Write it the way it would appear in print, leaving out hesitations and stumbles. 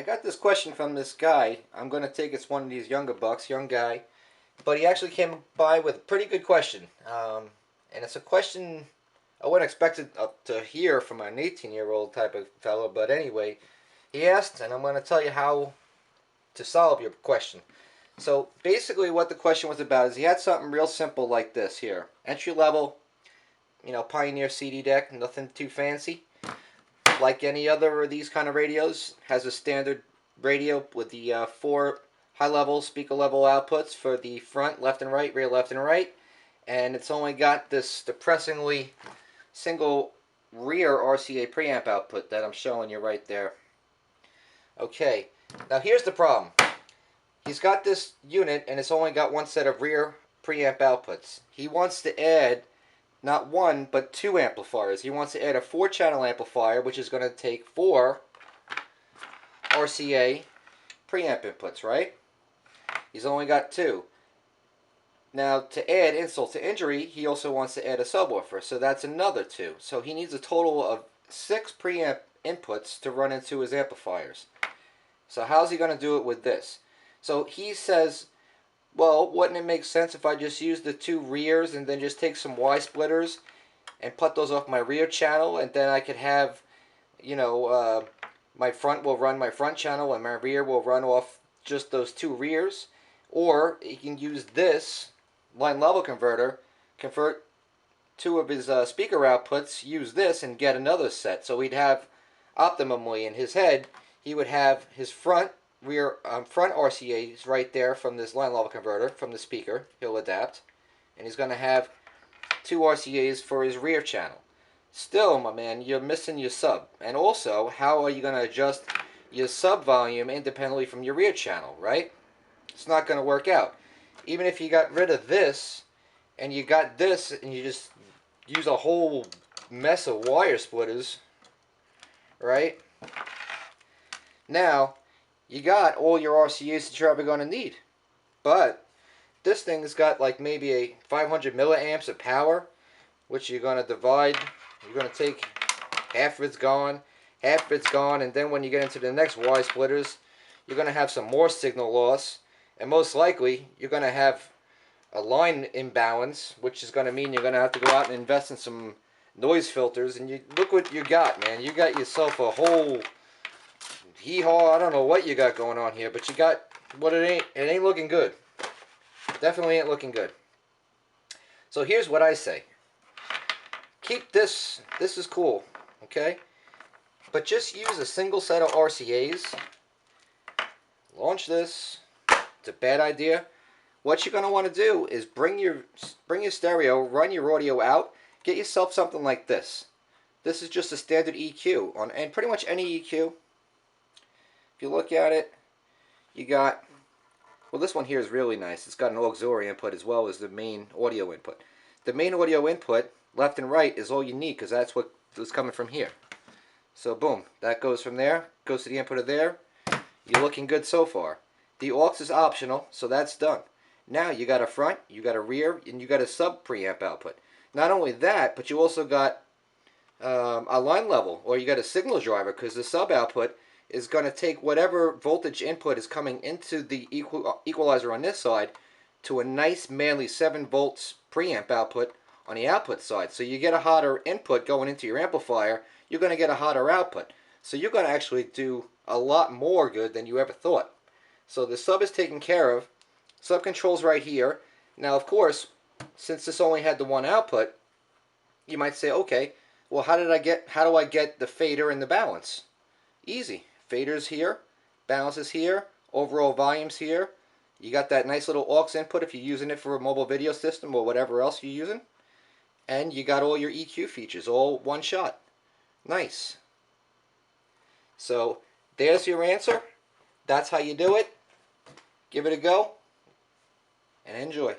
I got this question from this guy. I'm going to take it's one of these younger bucks, young guy. But he actually came by with a pretty good question. And it's a question I wouldn't expect to hear from an 18-year-old type of fellow. But anyway, he asked, and I'm going to tell you how to solve your question. So basically what the question was about is he had something real simple like this here. Entry level, Pioneer CD deck, nothing too fancy. Like any other of these kind of radios, has a standard radio with the 4 high-level speaker level outputs for the front, left and right, rear, left and right. And it's only got this depressingly single rear RCA preamp output that I'm showing you right there. Okay, now here's the problem. He's got this unit and it's only got one set of rear preamp outputs. He wants to add not one but 2 amplifiers. He wants to add a 4-channel amplifier, which is going to take 4 RCA preamp inputs, right? He's only got 2. Now, to add insult to injury, he also wants to add a subwoofer, so that's another 2. So he needs a total of 6 preamp inputs to run into his amplifiers. So how's he going to do it with this? So he says, well, wouldn't it make sense if I just use the 2 rears and then just take some Y splitters and put those off my rear channel, and then I could have, my front will run my front channel and my rear will run off just those 2 rears? Or he can use this line level converter, convert 2 of his speaker outputs, use this and get another set. So he'd have optimally in his head, he would have his front RCAs right there from this line level converter from the speaker. He'll adapt, and he's going to have 2 RCAs for his rear channel. Still, my man, you're missing your sub. And also, how are you going to adjust your sub volume independently from your rear channel, right? It's not going to work out. Even if you got rid of this and you got this and you just use a whole mess of wire splitters, right? Now you got all your RCAs that you're ever going to need. But this thing's got like maybe a 500 milliamps of power, which you're going to divide. You're going to take half of it's gone, half of it's gone, and then when you get into the next Y splitters, you're going to have some more signal loss. And most likely, you're going to have a line imbalance, which is going to mean you're going to have to go out and invest in some noise filters. And you look what you got, man. You got yourself a whole hee-haw. I don't know what you got going on here, but you got what it ain't. It ain't looking good. Definitely ain't looking good. So here's what I say. Keep this. This is cool, okay? But just use a single set of RCAs. Launch this. It's a bad idea. What you're going to want to do is bring your stereo, run your audio out, get yourself something like this. This is just a standard EQ on and pretty much any EQ. If you look at it, you got, well, this one here is really nice. It's got an auxiliary input as well as the main audio input. The main audio input, left and right, is all you need because that's what is coming from here. So boom, that goes from there, goes to the input of there. You're looking good so far. The aux is optional, so that's done. Now you got a front, you got a rear, and you got a sub preamp output. Not only that, but you also got a line level, or you got a signal driver, because the sub output is going to take whatever voltage input is coming into the equalizer on this side to a nice manly 7 volts preamp output on the output side. So you get a hotter input going into your amplifier, you're going to get a hotter output. So you're going to actually do a lot more good than you ever thought. So the sub is taken care of. Sub control's right here. Now, of course, since this only had the one output, you might say, okay, well, how do I get the fader and the balance? Easy. Fader's here, balance is here, overall volume's here. You got that nice little aux input if you're using it for a mobile video system or whatever else you're using. And you got all your EQ features, all one shot. Nice. So there's your answer. That's how you do it. Give it a go and enjoy.